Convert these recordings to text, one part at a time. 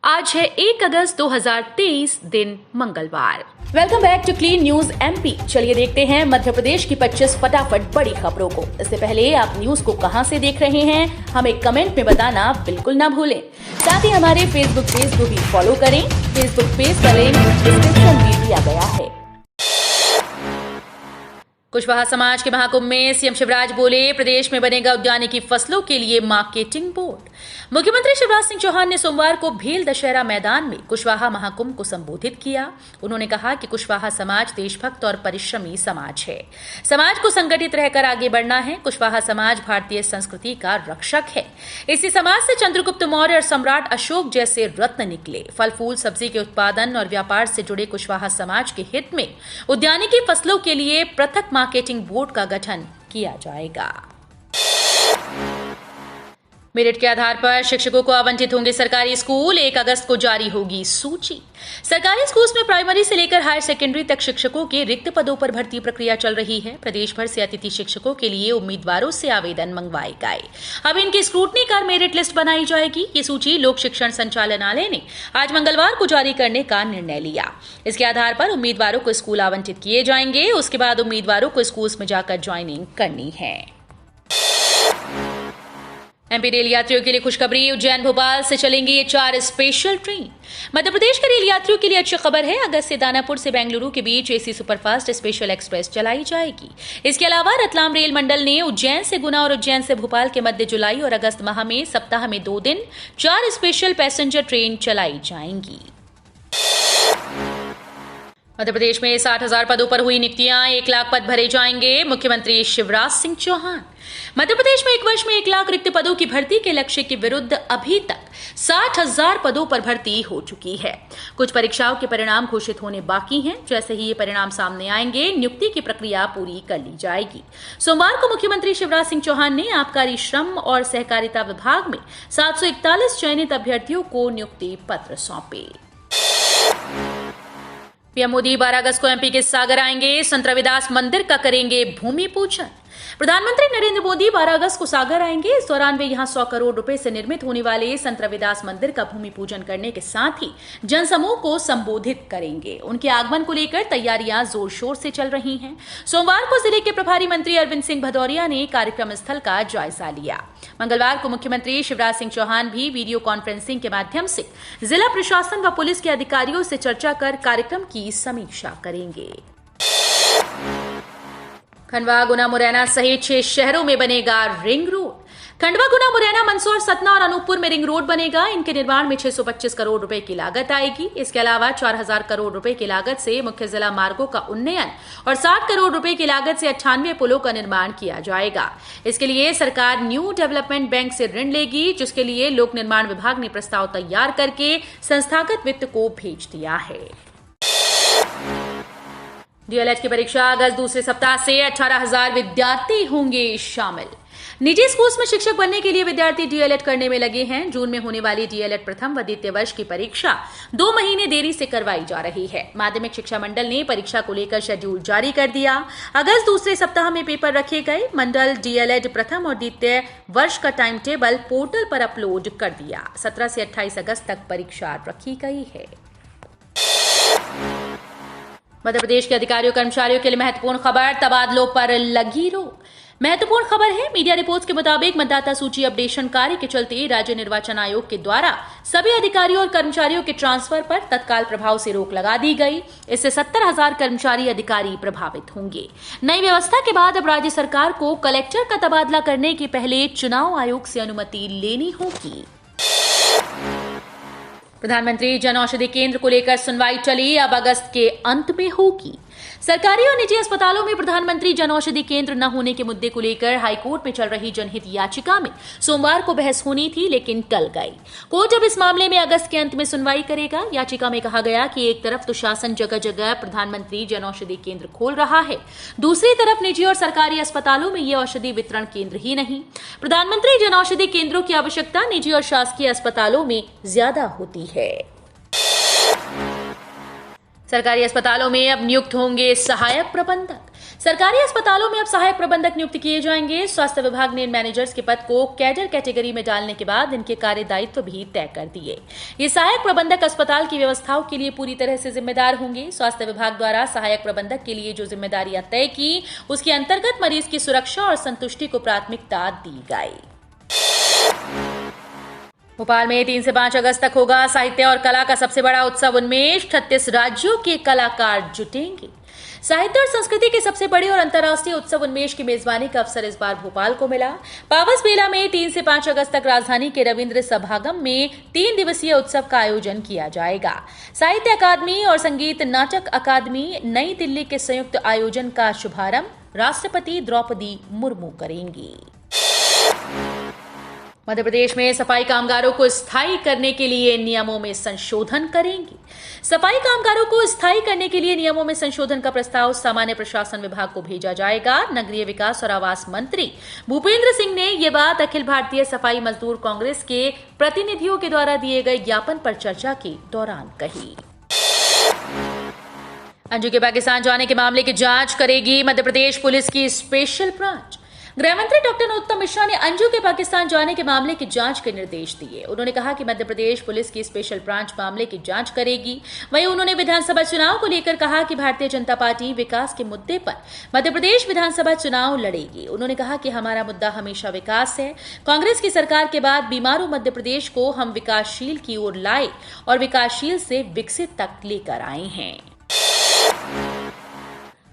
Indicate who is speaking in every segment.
Speaker 1: आज है 1 अगस्त 2023 दिन मंगलवार। Welcome back to clean news MP. चलिए देखते हैं मध्य प्रदेश की 25 फटाफट बड़ी खबरों को। इससे पहले आप न्यूज को कहां से देख रहे हैं हमें कमेंट में बताना बिल्कुल ना भूलें। साथ ही हमारे फेसबुक पेज को भी फॉलो करें। फेसबुक पेज का लिंक डिस्क्रिप्शन में दिया गया है। कुशवाहा समाज के महाकुंभ में सीएम शिवराज बोले, प्रदेश में बनेगा उद्यानिकी फसलों के लिए मार्केटिंग बोर्ड। मुख्यमंत्री शिवराज सिंह चौहान ने सोमवार को भेल दशहरा मैदान में कुशवाहा महाकुंभ को संबोधित किया। उन्होंने कहा कि कुशवाहा समाज देशभक्त और परिश्रमी समाज है। समाज को संगठित रहकर आगे बढ़ना है। कुशवाहा समाज भारतीय संस्कृति का रक्षक है। इसी समाज से चंद्रगुप्त मौर्य और सम्राट अशोक जैसे रत्न निकले। फल फूल सब्जी के उत्पादन और व्यापार से जुड़े कुशवाहा समाज के हित में उद्यानिकी फसलों के लिए पृथक मार्केटिंग बोर्ड का गठन किया जाएगा। मेरिट के आधार पर शिक्षकों को आवंटित होंगे सरकारी स्कूल। 1 अगस्त को जारी होगी सूची। सरकारी स्कूल्स में प्राइमरी से लेकर हायर सेकेंडरी तक शिक्षकों के रिक्त पदों पर भर्ती प्रक्रिया चल रही है। प्रदेश भर से अतिथि शिक्षकों के लिए उम्मीदवारों से आवेदन मंगवाए गए। अब इनकी स्क्रूटनी कर मेरिट लिस्ट बनाई जाएगी। ये सूची लोक शिक्षण संचालनालय ने आज मंगलवार को जारी करने का निर्णय लिया। इसके आधार पर उम्मीदवारों को स्कूल आवंटित किए जाएंगे। उसके बाद उम्मीदवारों को स्कूल्स में जाकर ज्वाइनिंग करनी है। एमपी रेल यात्रियों के लिए खुशखबरी। उज्जैन भोपाल से चलेंगी ये 4 स्पेशल ट्रेन। मध्य प्रदेश के रेल यात्रियों के लिए अच्छी खबर है। अगस्त से दानापुर से बेंगलुरु के बीच एसी सुपरफास्ट स्पेशल एक्सप्रेस चलाई जाएगी। इसके अलावा रतलाम रेल मंडल ने उज्जैन से गुना और उज्जैन से भोपाल के मध्य जुलाई और अगस्त माह में सप्ताह में 2 दिन 4 स्पेशल पैसेंजर ट्रेन चलाई जाएंगी। मध्य प्रदेश में 60,000 पदों पर हुई नियुक्तियां। 1 लाख पद भरे जाएंगे। मुख्यमंत्री शिवराज सिंह चौहान। मध्य प्रदेश में 1 वर्ष में 1 लाख रिक्त पदों की भर्ती के लक्ष्य के विरुद्ध अभी तक 60,000 पदों पर भर्ती हो चुकी है। कुछ परीक्षाओं के परिणाम घोषित होने बाकी हैं। जैसे ही ये परिणाम सामने आएंगे, नियुक्ति की प्रक्रिया पूरी कर ली जाएगी। सोमवार को मुख्यमंत्री शिवराज सिंह चौहान ने आबकारी, श्रम और सहकारिता विभाग में 741 चयनित अभ्यर्थियों को नियुक्ति पत्र सौंपे। पीएम मोदी 12 अगस्त को एमपी के सागर आएंगे। संत रविदास मंदिर का करेंगे भूमि पूजन। प्रधानमंत्री नरेंद्र मोदी 12 अगस्त को सागर आएंगे। इस दौरान वे यहां 100 करोड़ रुपए से निर्मित होने वाले संत रविदास मंदिर का भूमि पूजन करने के साथ ही जनसमूह को संबोधित करेंगे। उनके आगमन को लेकर तैयारियां जोर शोर से चल रही हैं। सोमवार को जिले के प्रभारी मंत्री अरविंद सिंह भदौरिया ने कार्यक्रम स्थल का जायजा लिया। मंगलवार को मुख्यमंत्री शिवराज सिंह चौहान भी वीडियो कॉन्फ्रेंसिंग के माध्यम से जिला प्रशासन व पुलिस के अधिकारियों से चर्चा कर कार्यक्रम की समीक्षा करेंगे। खंडवा, गुना, मुरैना सहित 6 शहरों में बनेगा रिंग रोड। खंडवा, गुना, मुरैना, मंदसौर, सतना और अनूपपुर में रिंग रोड बनेगा। इनके निर्माण में 625 करोड़ रुपए की लागत आएगी। इसके अलावा 4,000 करोड़ रुपए की लागत से मुख्य जिला मार्गों का उन्नयन और 60 करोड़ रुपए की लागत से 98 पुलों का निर्माण किया जाएगा। इसके लिए सरकार न्यू डेवलपमेंट बैंक से ऋण लेगी, जिसके लिए लोक निर्माण विभाग ने प्रस्ताव तैयार करके संस्थागत वित्त को भेज दिया है। डीएलएड की परीक्षा अगस्त दूसरे सप्ताह से 18,000 विद्यार्थी होंगे शामिल। निजी स्कूल्स में शिक्षक बनने के लिए विद्यार्थी डीएलएड करने में लगे हैं। जून में होने वाली डीएलएड प्रथम व द्वितीय वर्ष की परीक्षा 2 महीने देरी से करवाई जा रही है। माध्यमिक शिक्षा मंडल ने परीक्षा को लेकर शेड्यूल जारी कर दिया। अगस्त दूसरे सप्ताह में पेपर रखे गए। मंडल डीएलएड प्रथम और द्वितीय वर्ष का टाइम टेबल पोर्टल पर अपलोड कर दिया। 17 से 28 अगस्त तक परीक्षा रखी गई है। मध्य प्रदेश के अधिकारियों कर्मचारियों के लिए महत्वपूर्ण खबर। तबादलों पर लगी रोक। महत्वपूर्ण खबर है। मीडिया रिपोर्ट्स के मुताबिक मतदाता सूची अपडेशन कार्य के चलते राज्य निर्वाचन आयोग के द्वारा सभी अधिकारियों और कर्मचारियों के ट्रांसफर पर तत्काल प्रभाव से रोक लगा दी गई। इससे 70,000 कर्मचारी अधिकारी प्रभावित होंगे। नई व्यवस्था के बाद अब राज्य सरकार को कलेक्टर का तबादला करने के पहले चुनाव आयोग से अनुमति लेनी होगी। प्रधानमंत्री जन औषधि केंद्र को लेकर सुनवाई चली, अब अगस्त के अंत में होगी। सरकारी और निजी अस्पतालों में प्रधानमंत्री जन औषधि केंद्र न होने के मुद्दे को लेकर हाईकोर्ट में चल रही जनहित याचिका में सोमवार को बहस होनी थी, लेकिन टल गई। कोर्ट अब इस मामले में अगस्त के अंत में सुनवाई करेगा। याचिका में कहा गया कि एक तरफ तो शासन जगह जगह प्रधानमंत्री जन औषधि केंद्र खोल रहा है, दूसरी तरफ निजी और सरकारी अस्पतालों में ये औषधि वितरण केंद्र ही नहीं। प्रधानमंत्री जन औषधि केंद्रों की आवश्यकता निजी और शासकीय अस्पतालों में ज्यादा होती है। सरकारी अस्पतालों में अब नियुक्त होंगे सहायक प्रबंधक। सरकारी अस्पतालों में अब सहायक प्रबंधक नियुक्त किए जाएंगे। स्वास्थ्य विभाग ने इन मैनेजर्स के पद को कैडर कैटेगरी में डालने के बाद इनके कार्य दायित्व भी तय कर दिए। ये सहायक प्रबंधक अस्पताल की व्यवस्थाओं के लिए पूरी तरह से जिम्मेदार होंगे। स्वास्थ्य विभाग द्वारा सहायक प्रबंधक के लिए जो जिम्मेदारियां तय की, उसके अंतर्गत मरीज की सुरक्षा और संतुष्टि को प्राथमिकता दी गई। भोपाल में 3 से 5 अगस्त तक होगा साहित्य और कला का सबसे बड़ा उत्सव उन्मेष। 36 राज्यों के कलाकार जुटेंगे। साहित्य और संस्कृति के सबसे बड़े और अंतर्राष्ट्रीय उत्सव उन्मेष की मेजबानी का अवसर इस बार भोपाल को मिला। पावस मेला में 3 से 5 अगस्त तक राजधानी के रविंद्र सभागम में 3 दिवसीय उत्सव का आयोजन किया जाएगा। साहित्य अकादमी और संगीत नाटक अकादमी नई दिल्ली के संयुक्त आयोजन का शुभारंभ राष्ट्रपति द्रौपदी मुर्मू करेंगी। मध्य प्रदेश में सफाई कामगारों को स्थायी करने के लिए नियमों में संशोधन करेंगे। सफाई कामगारों को स्थायी करने के लिए नियमों में संशोधन का प्रस्ताव सामान्य प्रशासन विभाग को भेजा जाएगा। नगरीय विकास और आवास मंत्री भूपेंद्र सिंह ने ये बात अखिल भारतीय सफाई मजदूर कांग्रेस के प्रतिनिधियों के द्वारा दिए गए ज्ञापन पर चर्चा के दौरान कही। अंजू के पाकिस्तान जाने के मामले की जांच करेगी मध्य प्रदेश पुलिस की स्पेशल ब्रांच। गृह मंत्री डॉक्टर नरोत्तम मिश्रा ने अंजू के पाकिस्तान जाने के मामले की जांच के निर्देश दिए। उन्होंने कहा कि मध्य प्रदेश पुलिस की स्पेशल ब्रांच मामले की जांच करेगी। वहीं उन्होंने विधानसभा चुनाव को लेकर कहा कि भारतीय जनता पार्टी विकास के मुद्दे पर मध्य प्रदेश विधानसभा चुनाव लड़ेगी। उन्होंने कहा कि हमारा मुद्दा हमेशा विकास है। कांग्रेस की सरकार के बाद बीमारू मध्य प्रदेश को हम विकासशील की ओर लाए और विकासशील से विकसित तक लेकर आए हैं।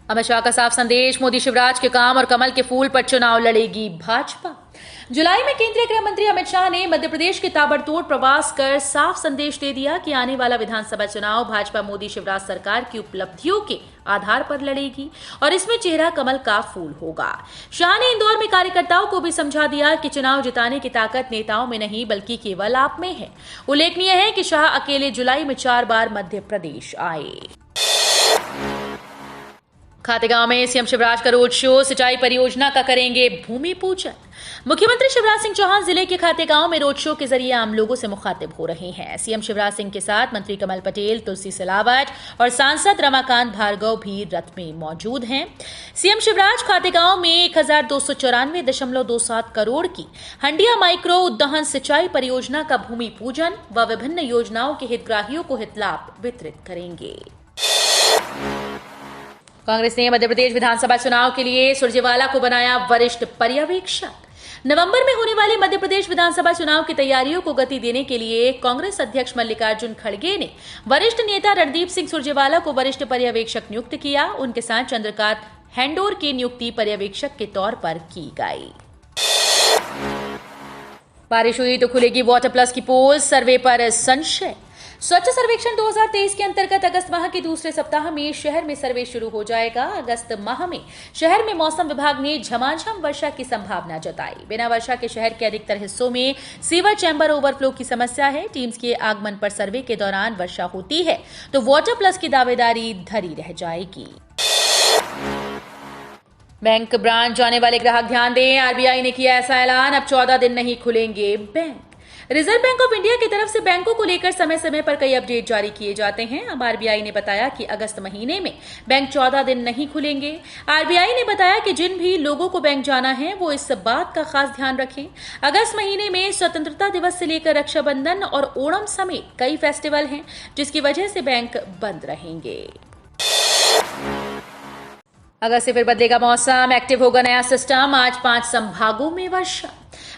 Speaker 1: अमित शाह का साफ संदेश, मोदी शिवराज के काम और कमल के फूल पर चुनाव लड़ेगी भाजपा। जुलाई में केंद्रीय गृह मंत्री अमित शाह ने मध्य प्रदेश के ताबड़तोड़ प्रवास कर साफ संदेश दे दिया कि आने वाला विधानसभा चुनाव भाजपा मोदी शिवराज सरकार की उपलब्धियों के आधार पर लड़ेगी और इसमें चेहरा कमल का फूल होगा। शाह ने इंदौर में कार्यकर्ताओं को भी समझा दिया कि चुनाव जिताने की ताकत नेताओं में नहीं बल्कि केवल आप में है। उल्लेखनीय है कि शाह अकेले जुलाई में 4 बार मध्य प्रदेश आए। खातेगांव में सीएम शिवराज का रोड शो, सिंचाई परियोजना का करेंगे भूमि पूजन। मुख्यमंत्री शिवराज सिंह चौहान जिले के खातेगांव में रोड शो के जरिए आम लोगों से मुखातिब हो रहे हैं। सीएम शिवराज सिंह के साथ मंत्री कमल पटेल, तुलसी सिलावट और सांसद रमाकांत भार्गव भी रथ में मौजूद हैं। सीएम शिवराज खातेगांव में 1294.27 करोड़ की हंडिया माइक्रो उद्वहन सिंचाई परियोजना का भूमि पूजन व विभिन्न योजनाओं के हितग्राहियों को हितलाभ वितरित करेंगे। कांग्रेस ने मध्य प्रदेश विधानसभा चुनाव के लिए सुरजेवाला को बनाया वरिष्ठ पर्यवेक्षक। नवंबर में होने वाले मध्य प्रदेश विधानसभा चुनाव की तैयारियों को गति देने के लिए कांग्रेस अध्यक्ष मल्लिकार्जुन खड़गे ने वरिष्ठ नेता रणदीप सिंह सुरजेवाला को वरिष्ठ पर्यवेक्षक नियुक्त किया। उनके साथ चंद्रकांत हैंडोर की नियुक्ति पर्यवेक्षक के तौर पर की गई। बारिश हुई तो खुलेगी वाटर प्लस की पोल, सर्वे पर संशय। स्वच्छ सर्वेक्षण 2023 के अंतर्गत अगस्त माह के दूसरे सप्ताह में शहर में सर्वे शुरू हो जाएगा। अगस्त माह में शहर में मौसम विभाग ने झमाझम वर्षा की संभावना जताई। बिना वर्षा के शहर के अधिकतर हिस्सों में सीवर चैम्बर ओवरफ्लो की समस्या है। टीम्स के आगमन पर सर्वे के दौरान वर्षा होती है तो वाटर प्लस की दावेदारी धरी रह जाएगी। बैंक ब्रांच जाने वाले ग्राहक ध्यान दें, आरबीआई ने किया ऐसा ऐलान, अब 14 दिन नहीं खुलेंगे bank. Reserve bank of India की तरफ से बैंकों को लेकर समय समय पर कई अपडेट जारी किए जाते हैं। अब आरबीआई ने बताया कि अगस्त महीने में बैंक 14 दिन नहीं खुलेंगे। आरबीआई ने बताया कि जिन भी लोगों को बैंक जाना है वो इस बात का खास ध्यान रखें, अगस्त महीने में स्वतंत्रता दिवस से लेकर रक्षाबंधन और ओणम समेत कई फेस्टिवल हैं जिसकी वजह से बैंक बंद रहेंगे। अगस्त से फिर बदलेगा मौसम, एक्टिव होगा नया सिस्टम। आज 5 संभागों में वर्षा।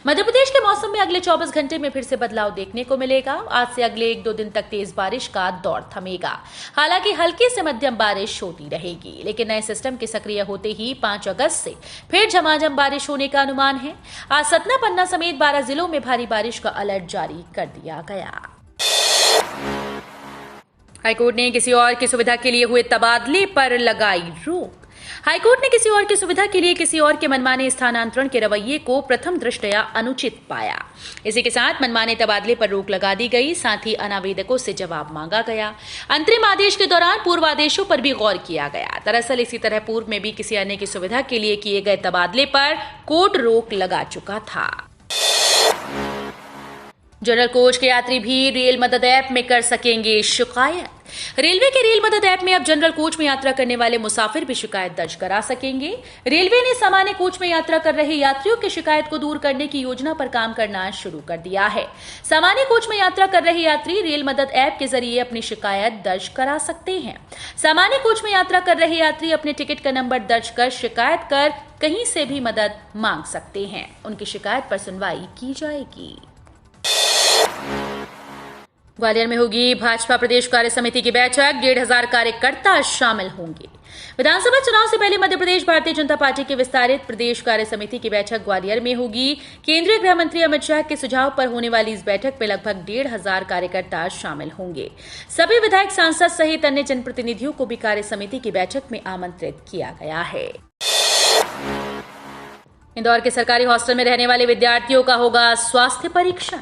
Speaker 1: मध्य प्रदेश के मौसम में अगले 24 घंटे में फिर से बदलाव देखने को मिलेगा। आज से अगले 1-2 दिन तक तेज बारिश का दौर थमेगा। हालांकि हल्की से मध्यम बारिश होती रहेगी, लेकिन नए सिस्टम के सक्रिय होते ही 5 अगस्त से फिर झमाझम बारिश होने का अनुमान है। आज सतना, पन्ना समेत 12 जिलों में भारी बारिश का अलर्ट जारी कर दिया गया। हाईकोर्ट ने किसी और की सुविधा के लिए हुए तबादले पर लगाई रोक। हाईकोर्ट ने किसी और की सुविधा के लिए किसी और के मनमाने स्थानांतरण के रवैये को प्रथम दृष्टया अनुचित पाया। इसी के साथ मनमाने तबादले पर रोक लगा दी गई, साथ ही अनावेदकों से जवाब मांगा गया। अंतरिम आदेश के दौरान पूर्व आदेशों पर भी गौर किया गया। दरअसल इसी तरह पूर्व में भी किसी अन्य की सुविधा के लिए किए गए तबादले पर कोर्ट रोक लगा चुका था। जनरल कोच के यात्री भी रेल मदद ऐप में कर सकेंगे शिकायत। रेलवे के रेल मदद ऐप में अब जनरल कोच में यात्रा करने वाले मुसाफिर भी शिकायत दर्ज करा सकेंगे। रेलवे ने सामान्य कोच में यात्रा कर रहे यात्रियों की शिकायत को दूर करने की योजना पर काम करना शुरू कर दिया है। सामान्य कोच में यात्रा कर रहे यात्री रेल मदद ऐप के जरिए अपनी शिकायत दर्ज करा सकते हैं। सामान्य कोच में यात्रा कर रहे यात्री अपने टिकट का नंबर दर्ज कर शिकायत कर कहीं से भी मदद मांग सकते हैं। उनकी शिकायत पर सुनवाई की जाएगी। ग्वालियर में होगी भाजपा प्रदेश कार्य समिति की बैठक। 1,500 कार्यकर्ता शामिल होंगे। विधानसभा चुनाव से पहले मध्य प्रदेश भारतीय जनता पार्टी की विस्तारित प्रदेश कार्य समिति की बैठक ग्वालियर में होगी। केंद्रीय गृह मंत्री अमित शाह के सुझाव पर होने वाली इस बैठक में लगभग 1,500 कार्यकर्ता शामिल होंगे। सभी विधायक, सांसद सहित अन्य जनप्रतिनिधियों को भी कार्य समिति की बैठक में आमंत्रित किया गया है। इंदौर के सरकारी हॉस्टल में रहने वाले विद्यार्थियों का होगा स्वास्थ्य परीक्षण।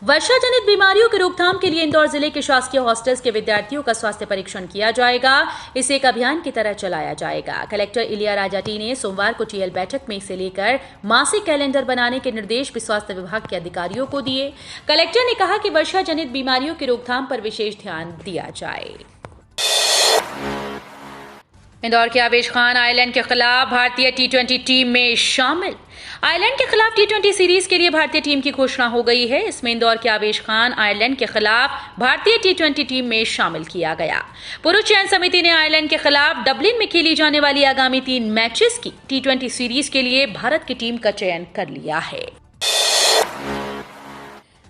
Speaker 1: वर्षा जनित बीमारियों की रोकथाम के लिए इंदौर जिले के शासकीय हॉस्टल्स के विद्यार्थियों का स्वास्थ्य परीक्षण किया जाएगा। इसे एक अभियान की तरह चलाया जाएगा। कलेक्टर इलिया राजाटी ने सोमवार को टीएल बैठक में इसे लेकर मासिक कैलेंडर बनाने के निर्देश भी स्वास्थ्य विभाग के अधिकारियों को दिए। कलेक्टर ने कहा कि वर्षा जनित बीमारियों की रोकथाम पर विशेष ध्यान दिया जाए। इंदौर के आवेश खान आयरलैंड के खिलाफ भारतीय टी20 टीम में शामिल। आयरलैंड के खिलाफ टी20 सीरीज के लिए भारतीय टीम की घोषणा हो गई है। इसमें इंदौर के आवेश खान आयरलैंड के खिलाफ भारतीय टी20 टीम में शामिल किया गया। पुरुष चयन समिति ने आयरलैंड के खिलाफ डबलिन में खेली जाने वाली आगामी 3 मैचेस की टी20 सीरीज के लिए भारत की टीम का चयन कर लिया है।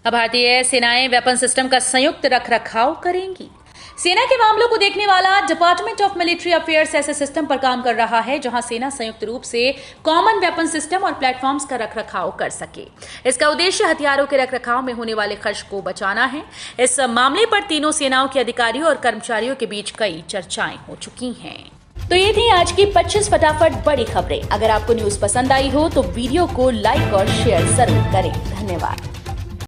Speaker 1: अब भारतीय सेनाएं वेपन सिस्टम का संयुक्त रखरखाव करेंगी। सेना के मामलों को देखने वाला डिपार्टमेंट ऑफ मिलिट्री अफेयर्स ऐसे सिस्टम पर काम कर रहा है जहां सेना संयुक्त रूप से कॉमन वेपन सिस्टम और प्लेटफॉर्म्स का रखरखाव कर सके। इसका उद्देश्य हथियारों के रखरखाव में होने वाले खर्च को बचाना है। इस मामले पर तीनों सेनाओं के अधिकारियों और कर्मचारियों के बीच कई चर्चाएं हो चुकी हैं। तो ये थी आज की 25 फटाफट बड़ी खबरें। अगर आपको न्यूज पसंद आई हो तो वीडियो को लाइक और शेयर जरूर करें। धन्यवाद।